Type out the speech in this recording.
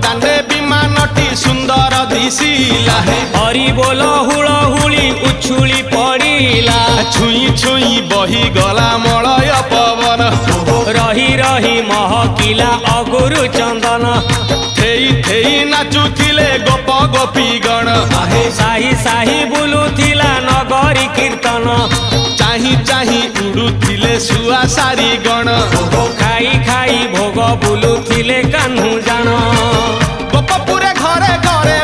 दांडे विमानटी सुंदर दिशिला हरि बोल हुलहुली उछुली पड़िला छुई छुई बही गला मलय पवन रही रही महकिला अगुरु चंदन थेई थेई नाचुथिले गोप गोपी गण साही साही बुलुथिला नगरी कीर्तन चाही चाही उड़ुथिले सुआ सारी गण खाई खाई भोग बुलुथिले कान्हू जान गोपपुरे घरे घरे